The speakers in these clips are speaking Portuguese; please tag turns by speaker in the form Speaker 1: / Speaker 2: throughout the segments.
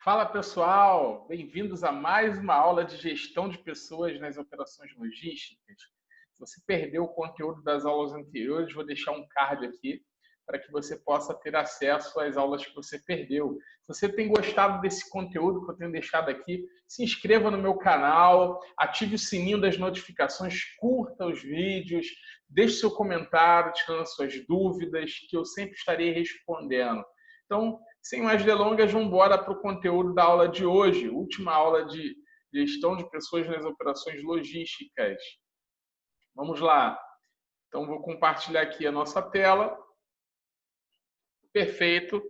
Speaker 1: Fala pessoal, bem-vindos a mais uma aula de gestão de pessoas nas operações logísticas. Se você perdeu o conteúdo das aulas anteriores, vou deixar um card aqui para que você possa ter acesso às aulas que você perdeu. Se você tem gostado desse conteúdo que eu tenho deixado aqui, se inscreva no meu canal, ative o sininho das notificações, curta os vídeos, deixe seu comentário, tirando suas dúvidas, que eu sempre estarei respondendo. Então, sem mais delongas, vamos embora para o conteúdo da aula de hoje, última aula de gestão de pessoas nas operações logísticas. Vamos lá. Então, vou compartilhar aqui a nossa tela. Perfeito.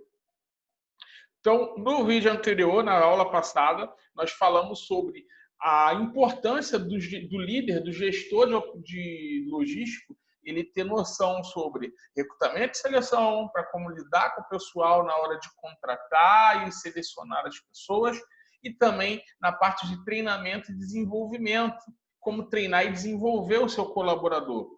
Speaker 1: Então, no vídeo anterior, na aula passada, nós falamos sobre a importância do líder, do gestor de logístico, ele ter noção sobre recrutamento e seleção, para como lidar com o pessoal na hora de contratar e selecionar as pessoas, e também na parte de treinamento e desenvolvimento, como treinar e desenvolver o seu colaborador.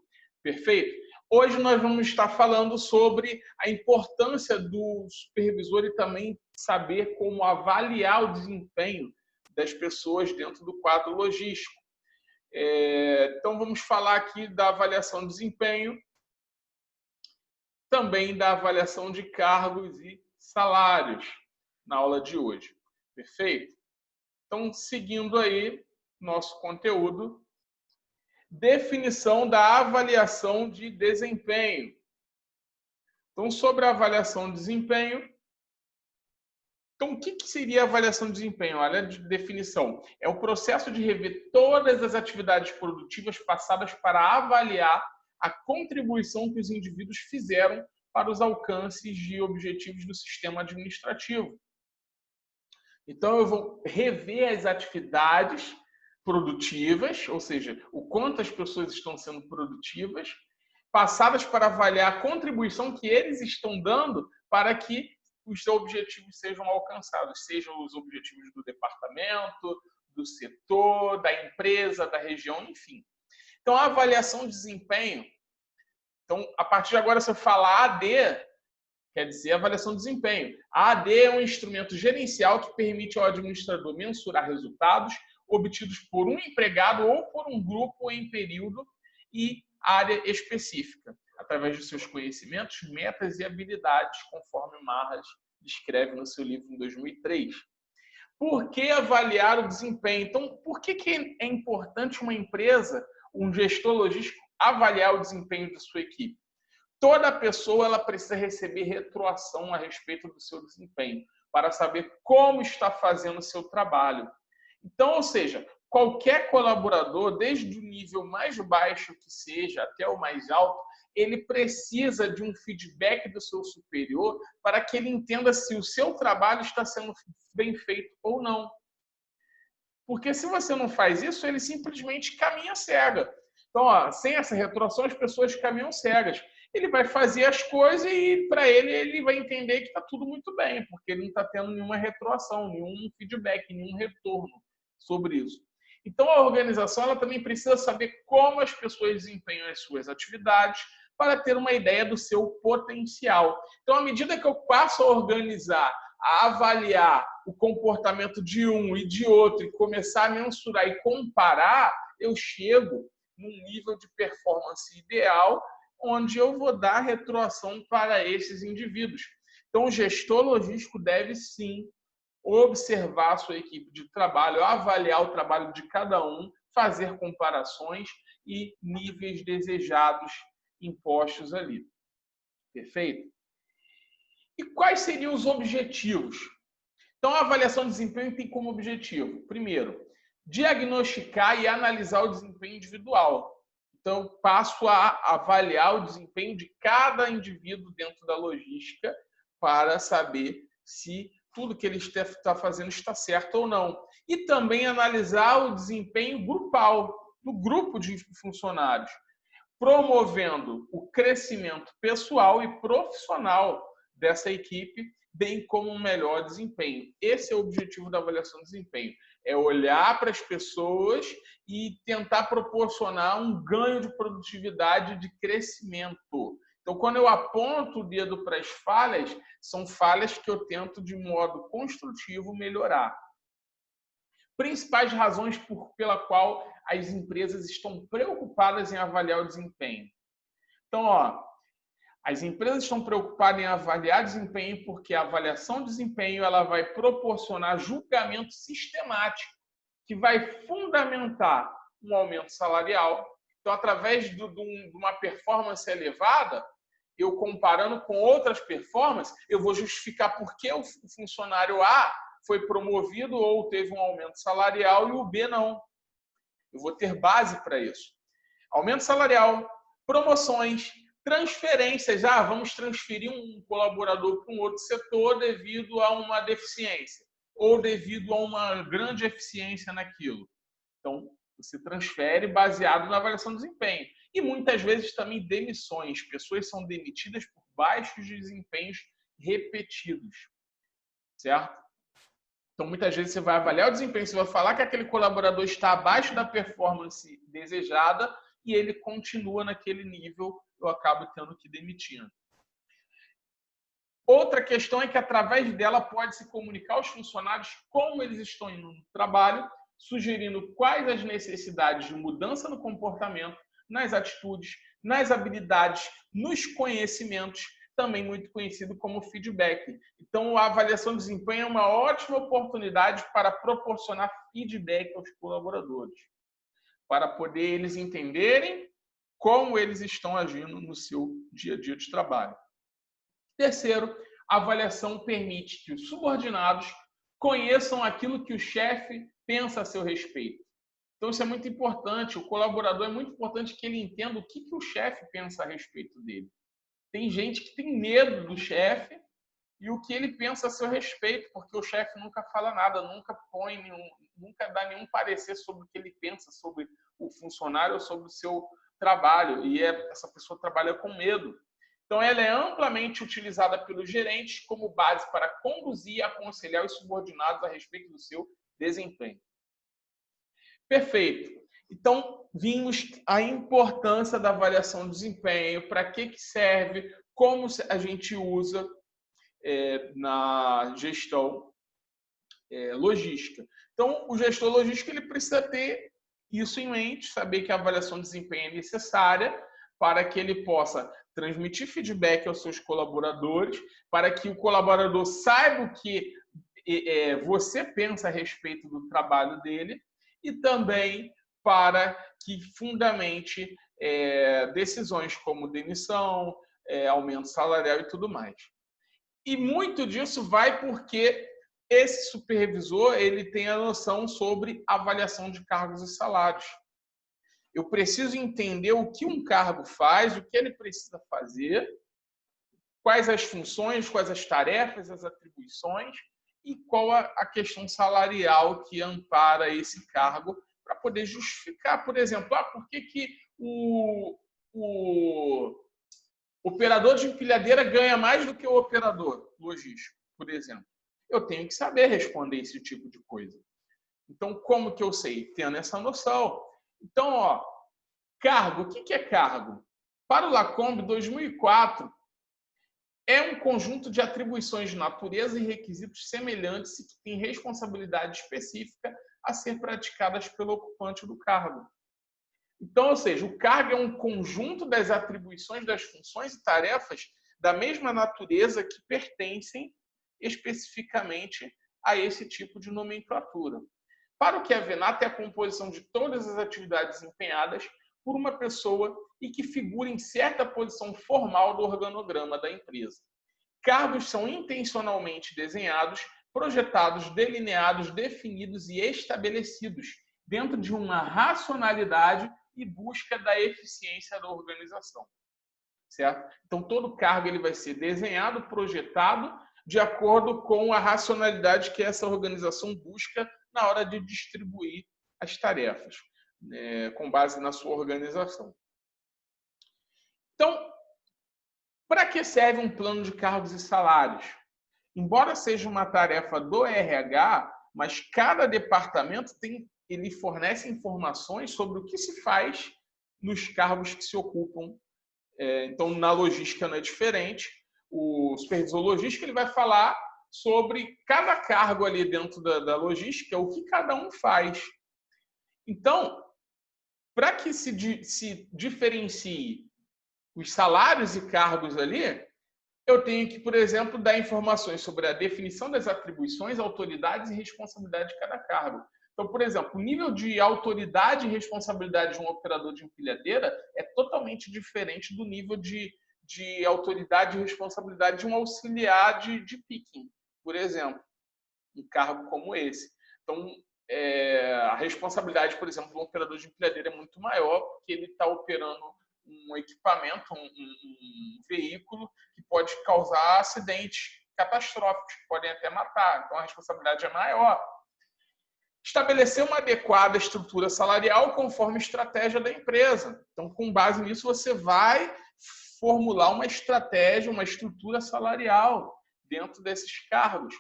Speaker 1: Perfeito? Hoje nós vamos estar falando sobre a importância do supervisor e também saber como avaliar o desempenho das pessoas dentro do quadro logístico. Então, vamos falar aqui da avaliação de desempenho, também da avaliação de cargos e salários na aula de hoje. Perfeito? Então, seguindo aí nosso conteúdo, definição da avaliação de desempenho. Então, sobre a avaliação de desempenho, então, o que seria a avaliação de desempenho? Olha a definição. É o processo de rever todas as atividades produtivas passadas para avaliar a contribuição que os indivíduos fizeram para os alcances de objetivos do sistema administrativo. Então, eu vou rever as atividades produtivas, ou seja, o quanto as pessoas estão sendo produtivas, passadas para avaliar a contribuição que eles estão dando para que os objetivos sejam alcançados, sejam os objetivos do departamento, do setor, da empresa, da região, enfim. Então, a avaliação de desempenho, então, a partir de agora, se eu falar AD, quer dizer avaliação de desempenho. A AD é um instrumento gerencial que permite ao administrador mensurar resultados obtidos por um empregado ou por um grupo em período e área específica, através de seus conhecimentos, metas e habilidades, conforme Marras descreve no seu livro em 2003. Por que avaliar o desempenho? Então, por que é importante uma empresa, um gestor logístico, avaliar o desempenho de sua equipe? Toda pessoa ela precisa receber retroação a respeito do seu desempenho, para saber como está fazendo o seu trabalho. Então, ou seja, qualquer colaborador, desde o nível mais baixo que seja até o mais alto, ele precisa de um feedback do seu superior para que ele entenda se o seu trabalho está sendo bem feito ou não. Porque se você não faz isso, ele simplesmente caminha cega. Então, sem essa retroação, as pessoas caminham cegas. Ele vai fazer as coisas e, para ele vai entender que está tudo muito bem, porque ele não está tendo nenhuma retroação, nenhum feedback, nenhum retorno sobre isso. Então, a organização ela também precisa saber como as pessoas desempenham as suas atividades para ter uma ideia do seu potencial. Então, à medida que eu passo a organizar, a avaliar o comportamento de um e de outro e começar a mensurar e comparar, eu chego num nível de performance ideal onde eu vou dar retroação para esses indivíduos. Então, o gestor logístico deve, sim, observar a sua equipe de trabalho, avaliar o trabalho de cada um, fazer comparações e níveis desejados impostos ali. Perfeito? E quais seriam os objetivos? Então, a avaliação de desempenho tem como objetivo, primeiro, diagnosticar e analisar o desempenho individual. Então, passo a avaliar o desempenho de cada indivíduo dentro da logística para saber se tudo que ele está fazendo está certo ou não. E também analisar o desempenho grupal, do grupo de funcionários, promovendo o crescimento pessoal e profissional dessa equipe, bem como um melhor desempenho. Esse é o objetivo da avaliação de desempenho. É olhar para as pessoas e tentar proporcionar um ganho de produtividade, de crescimento. Então, quando eu aponto o dedo para as falhas, são falhas que eu tento, de modo construtivo, melhorar. Principais razões pela qual as empresas estão preocupadas em avaliar o desempenho. Então, as empresas estão preocupadas em avaliar desempenho porque a avaliação de desempenho ela vai proporcionar julgamento sistemático que vai fundamentar um aumento salarial. Então, através de uma performance elevada, eu comparando com outras performances, eu vou justificar por que o funcionário A foi promovido ou teve um aumento salarial e o B não. Eu vou ter base para isso. Aumento salarial, promoções, transferências. Vamos transferir um colaborador para um outro setor devido a uma deficiência ou devido a uma grande eficiência naquilo. Então, você transfere baseado na avaliação de desempenho. E muitas vezes também demissões. Pessoas são demitidas por baixos desempenhos repetidos. Certo? Então, muitas vezes você vai avaliar o desempenho, você vai falar que aquele colaborador está abaixo da performance desejada e ele continua naquele nível, eu acabo tendo que demitir. Outra questão é que, através dela, pode-se comunicar aos funcionários como eles estão indo no trabalho, sugerindo quais as necessidades de mudança no comportamento, nas atitudes, nas habilidades, nos conhecimentos, também muito conhecido como feedback. Então, a avaliação de desempenho é uma ótima oportunidade para proporcionar feedback aos colaboradores, para poder eles entenderem como eles estão agindo no seu dia a dia de trabalho. Terceiro, a avaliação permite que os subordinados conheçam aquilo que o chefe pensa a seu respeito. Então, isso é muito importante. O colaborador é muito importante que ele entenda o que o chefe pensa a respeito dele. Tem gente que tem medo do chefe e o que ele pensa a seu respeito, porque o chefe nunca fala nada, nunca dá nenhum parecer sobre o que ele pensa sobre o funcionário ou sobre o seu trabalho. E essa pessoa trabalha com medo. Então, ela é amplamente utilizada pelos gerentes como base para conduzir e aconselhar os subordinados a respeito do seu desempenho. Perfeito. Então, vimos a importância da avaliação de desempenho, para que serve, como a gente usa na gestão logística. Então, o gestor logístico ele precisa ter isso em mente, saber que a avaliação de desempenho é necessária para que ele possa transmitir feedback aos seus colaboradores, para que o colaborador saiba o que você pensa a respeito do trabalho dele e também para que fundamente decisões como demissão, aumento salarial e tudo mais. E muito disso vai porque esse supervisor ele tem a noção sobre avaliação de cargos e salários. Eu preciso entender o que um cargo faz, o que ele precisa fazer, quais as funções, quais as tarefas, as atribuições e qual a questão salarial que ampara esse cargo para poder justificar, por exemplo, por que o operador de empilhadeira ganha mais do que o operador logístico, por exemplo. Eu tenho que saber responder esse tipo de coisa. Então, como que eu sei? Tendo essa noção. Então, cargo. O que é cargo? Para o Lacombe, 2004, é um conjunto de atribuições de natureza e requisitos semelhantes e que tem responsabilidade específica a ser praticadas pelo ocupante do cargo. Então, ou seja, o cargo é um conjunto das atribuições, das funções e tarefas da mesma natureza que pertencem especificamente a esse tipo de nomenclatura. Para o que é venata é a composição de todas as atividades empenhadas por uma pessoa e que figura em certa posição formal do organograma da empresa. Cargos são intencionalmente desenhados, projetados, delineados, definidos e estabelecidos dentro de uma racionalidade e busca da eficiência da organização. Certo? Então, todo cargo ele vai ser desenhado, projetado, de acordo com a racionalidade que essa organização busca na hora de distribuir as tarefas, com base na sua organização. Então, para que serve um plano de cargos e salários? Embora seja uma tarefa do RH, mas cada departamento ele fornece informações sobre o que se faz nos cargos que se ocupam Então, na logística não é diferente. O supervisor logístico ele vai falar sobre cada cargo ali dentro da logística, o que cada um faz. Então, para que se diferencie os salários e cargos ali, eu tenho que, por exemplo, dar informações sobre a definição das atribuições, autoridades e responsabilidade de cada cargo. Então, por exemplo, o nível de autoridade e responsabilidade de um operador de empilhadeira é totalmente diferente do nível de autoridade e responsabilidade de um auxiliar de picking, por exemplo, um cargo como esse. Então, a responsabilidade, por exemplo, do operador de empilhadeira é muito maior, porque ele está operando um equipamento, um veículo que pode causar acidentes catastróficos, que podem até matar. Então, a responsabilidade é maior. Estabelecer uma adequada estrutura salarial conforme a estratégia da empresa. Então, com base nisso, você vai formular uma estratégia, uma estrutura salarial dentro desses cargos.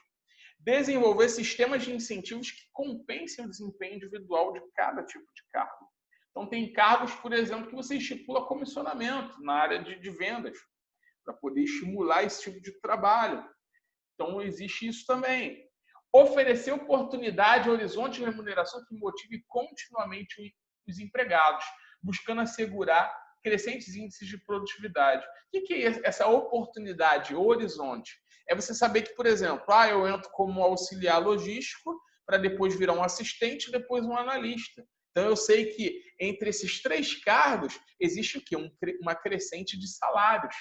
Speaker 1: Desenvolver sistemas de incentivos que compensem o desempenho individual de cada tipo de cargo. Então, tem cargos, por exemplo, que você estipula comissionamento na área de vendas, para poder estimular esse tipo de trabalho. Então, existe isso também. Oferecer oportunidade, horizonte de remuneração que motive continuamente os empregados, buscando assegurar crescentes índices de produtividade. O que é essa oportunidade, horizonte? É você saber que, por exemplo, eu entro como auxiliar logístico para depois virar um assistente e depois um analista. Então, eu sei que entre esses 3 cargos existe o quê? Uma crescente de salários.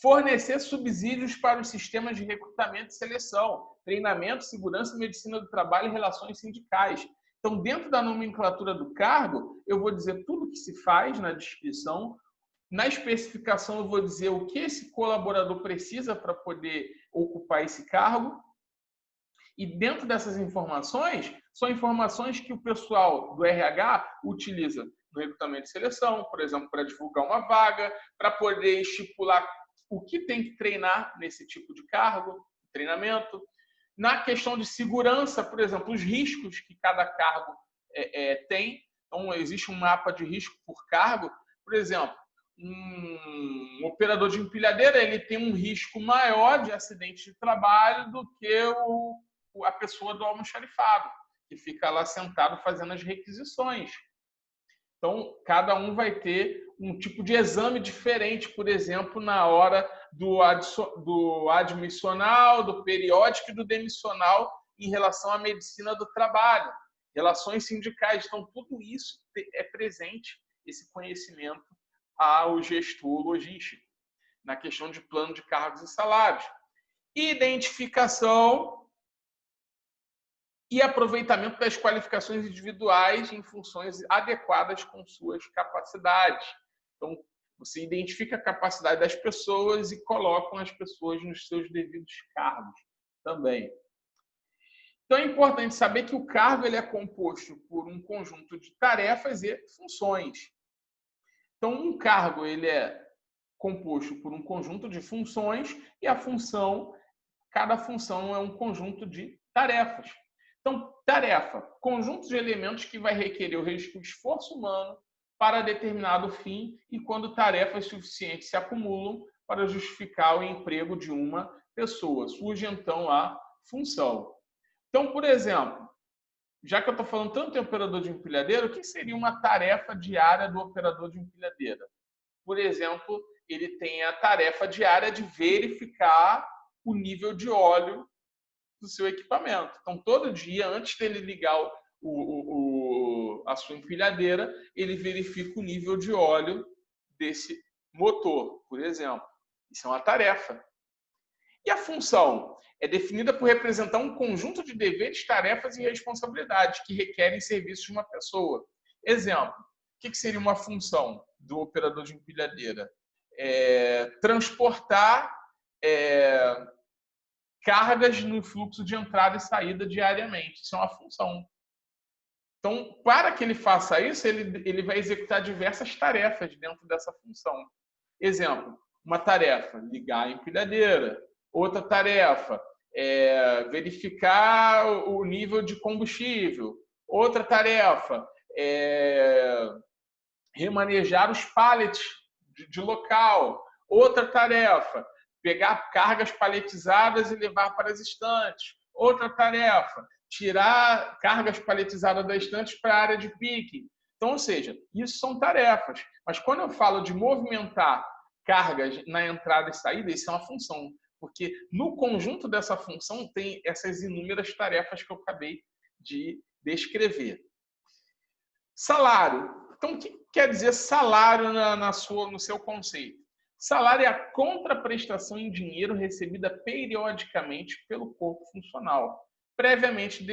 Speaker 1: Fornecer subsídios para os sistemas de recrutamento e seleção, treinamento, segurança, medicina do trabalho e relações sindicais. Então, dentro da nomenclatura do cargo, eu vou dizer tudo o que se faz na descrição. Na especificação, eu vou dizer o que esse colaborador precisa para poder ocupar esse cargo. E dentro dessas informações, são informações que o pessoal do RH utiliza no recrutamento e seleção, por exemplo, para divulgar uma vaga, para poder estipular o que tem que treinar nesse tipo de cargo, treinamento. Na questão de segurança, por exemplo, os riscos que cada cargo tem. Então, existe um mapa de risco por cargo. Por exemplo, um operador de empilhadeira ele tem um risco maior de acidente de trabalho do que a pessoa do almoxarifado, que fica lá sentado fazendo as requisições. Então, cada um vai ter um tipo de exame diferente, por exemplo, na hora do admissional, do periódico e do demissional em relação à medicina do trabalho, relações sindicais. Então, tudo isso é presente, esse conhecimento ao gestor logístico, na questão de plano de cargos e salários. Identificação e aproveitamento das qualificações individuais em funções adequadas com suas capacidades. Então, você identifica a capacidade das pessoas e coloca as pessoas nos seus devidos cargos também. Então, é importante saber que o cargo ele é composto por um conjunto de tarefas e funções. Então, um cargo ele é composto por um conjunto de funções e cada função é um conjunto de tarefas. Então, tarefa, conjunto de elementos que vai requerer o esforço humano para determinado fim e quando tarefas suficientes se acumulam para justificar o emprego de uma pessoa. Surge, então, a função. Então, por exemplo, já que eu estou falando tanto em operador de empilhadeira, o que seria uma tarefa diária do operador de empilhadeira? Por exemplo, ele tem a tarefa diária de verificar o nível de óleo do seu equipamento. Então, todo dia, antes dele ligar a sua empilhadeira, ele verifica o nível de óleo desse motor, por exemplo. Isso é uma tarefa. E a função é definida por representar um conjunto de deveres, tarefas e responsabilidades que requerem serviços de uma pessoa. Exemplo, o que seria uma função do operador de empilhadeira? Transportar cargas no fluxo de entrada e saída diariamente. Isso é uma função. Então, para que ele faça isso, ele vai executar diversas tarefas dentro dessa função. Exemplo, uma tarefa, ligar a empilhadeira. Outra tarefa, verificar o nível de combustível. Outra tarefa, remanejar os pallets de local. Outra tarefa, pegar cargas paletizadas e levar para as estantes. Outra tarefa, tirar cargas paletizadas das estantes para a área de picking. Então, ou seja, isso são tarefas. Mas quando eu falo de movimentar cargas na entrada e saída, isso é uma função. Porque no conjunto dessa função tem essas inúmeras tarefas que eu acabei de descrever. Salário. Então, o que quer dizer salário no seu conceito? Salário é a contraprestação em dinheiro recebida periodicamente pelo corpo funcional, previamente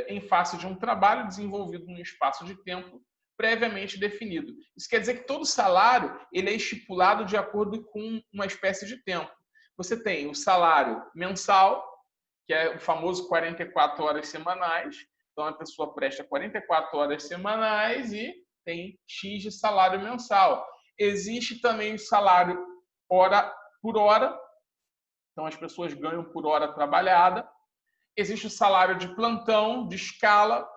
Speaker 1: em face de um trabalho desenvolvido num espaço de tempo previamente definido. Isso quer dizer que todo salário ele é estipulado de acordo com uma espécie de tempo. Você tem o salário mensal, que é o famoso 44 horas semanais. Então, a pessoa presta 44 horas semanais e tem X de salário mensal. Existe também o salário hora por hora. Então, as pessoas ganham por hora trabalhada. Existe o salário de plantão, de escala.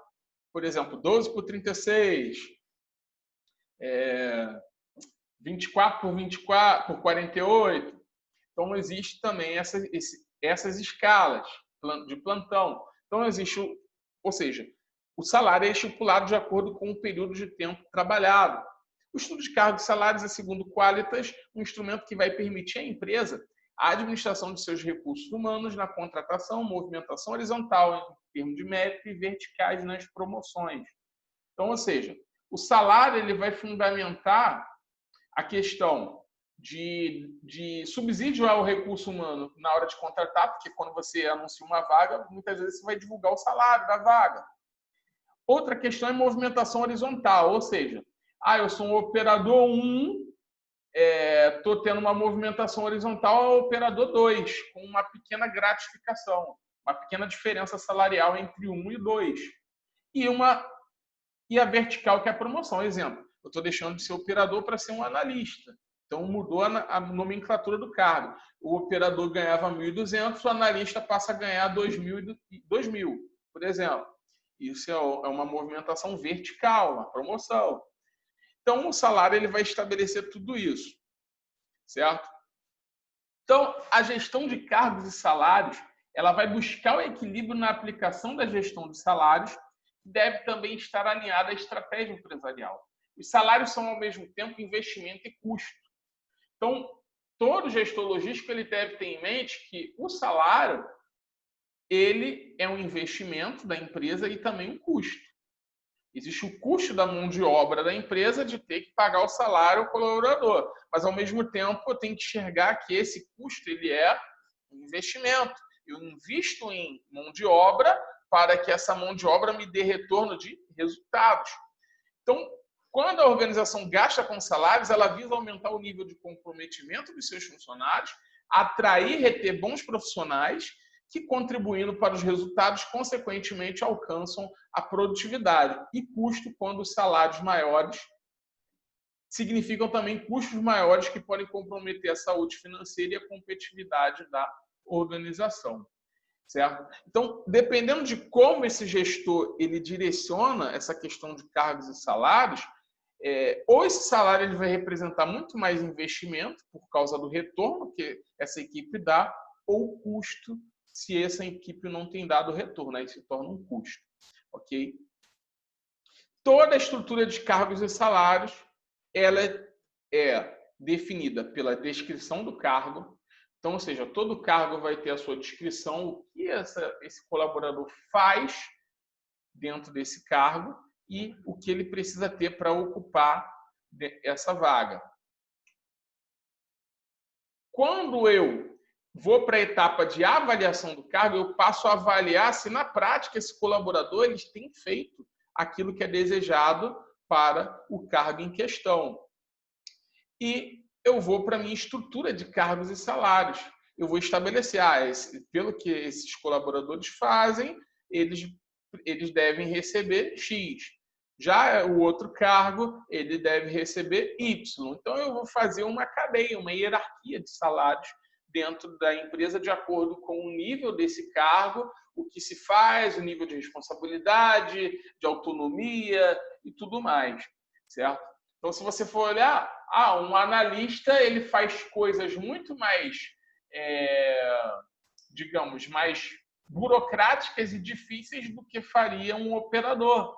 Speaker 1: Por exemplo, 12 por 36, 24 por 24, por 48. Então, existe também essas escalas de plantão. Então, ou seja, o salário é estipulado de acordo com o período de tempo trabalhado. O estudo de cargos e salários é, segundo o Qualitas, um instrumento que vai permitir à empresa a administração de seus recursos humanos na contratação, movimentação horizontal, em termos de mérito, e verticais nas promoções. Então, ou seja, o salário ele vai fundamentar a questão de subsídio ao recurso humano na hora de contratar, porque quando você anuncia uma vaga, muitas vezes você vai divulgar o salário da vaga. Outra questão é movimentação horizontal, ou seja, eu sou um operador 1, estou tendo uma movimentação horizontal ao operador 2, com uma pequena gratificação, uma pequena diferença salarial entre 1 e 2. E a vertical, que é a promoção. Exemplo, eu estou deixando de ser operador para ser um analista. Então, mudou a nomenclatura do cargo. O operador ganhava 1.200, o analista passa a ganhar 2.000, por exemplo. Isso é uma movimentação vertical, uma promoção. Então, o salário ele vai estabelecer tudo isso, certo? Então, a gestão de cargos e salários, ela vai buscar o equilíbrio na aplicação da gestão de salários, que deve também estar alinhada à estratégia empresarial. Os salários são, ao mesmo tempo, investimento e custo. Então, todo gestor logístico ele deve ter em mente que o salário ele é um investimento da empresa e também um custo. Existe o custo da mão de obra da empresa de ter que pagar o salário ao colaborador, mas ao mesmo tempo eu tenho que enxergar que esse custo ele é um investimento. Eu invisto em mão de obra para que essa mão de obra me dê retorno de resultados. Então, quando a organização gasta com salários, ela visa aumentar o nível de comprometimento dos seus funcionários, atrair e reter bons profissionais que, contribuindo para os resultados, consequentemente alcançam a produtividade. E custo, quando os salários maiores significam também custos maiores que podem comprometer a saúde financeira e a competitividade da organização. Certo? Então, dependendo de como esse gestor ele direciona essa questão de cargos e salários, ou esse salário ele vai representar muito mais investimento por causa do retorno que essa equipe dá, ou custo se essa equipe não tem dado retorno, aí se torna um custo. Ok? Toda a estrutura de cargos e salários ela é definida pela descrição do cargo. Então, ou seja, todo cargo vai ter a sua descrição, o que esse colaborador faz dentro desse cargo e o que ele precisa ter para ocupar essa vaga. Quando eu vou para a etapa de avaliação do cargo, eu passo a avaliar se na prática esse colaborador ele tem feito aquilo que é desejado para o cargo em questão. E eu vou para a minha estrutura de cargos e salários. Eu vou estabelecer, pelo que esses colaboradores fazem, eles devem receber X. Já o outro cargo, ele deve receber Y. Então, eu vou fazer uma cadeia, uma hierarquia de salários dentro da empresa de acordo com o nível desse cargo, o que se faz, o nível de responsabilidade, de autonomia e tudo mais, certo? Então, se você for olhar, um analista ele faz coisas muito mais, digamos, mais burocráticas e difíceis do que faria um operador.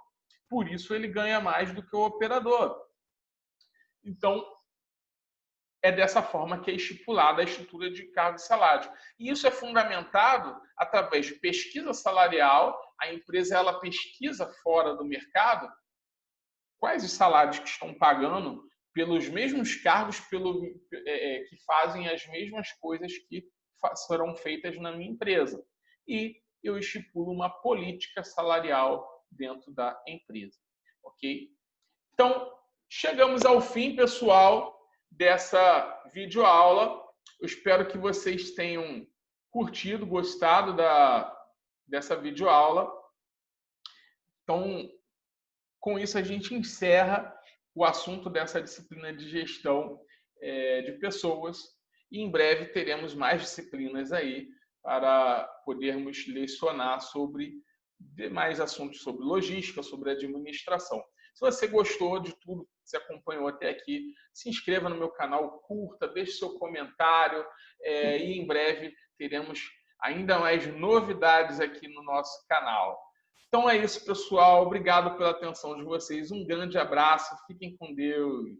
Speaker 1: Por isso ele ganha mais do que o operador. Então, é dessa forma que é estipulada a estrutura de cargos e salários. E isso é fundamentado através de pesquisa salarial. A empresa ela pesquisa fora do mercado quais os salários que estão pagando pelos mesmos cargos que fazem as mesmas coisas que serão feitas na minha empresa. E eu estipulo uma política salarial dentro da empresa. Ok? Então, chegamos ao fim, pessoal, dessa videoaula. Eu espero que vocês tenham curtido, gostado dessa videoaula. Então, com isso, a gente encerra o assunto dessa disciplina de gestão de pessoas. E em breve teremos mais disciplinas aí para podermos lecionar sobre demais assuntos sobre logística, sobre administração. Se você gostou de tudo que você acompanhou até aqui, se inscreva no meu canal, curta, deixe seu comentário e em breve teremos ainda mais novidades aqui no nosso canal. Então é isso, pessoal. Obrigado pela atenção de vocês. Um grande abraço. Fiquem com Deus.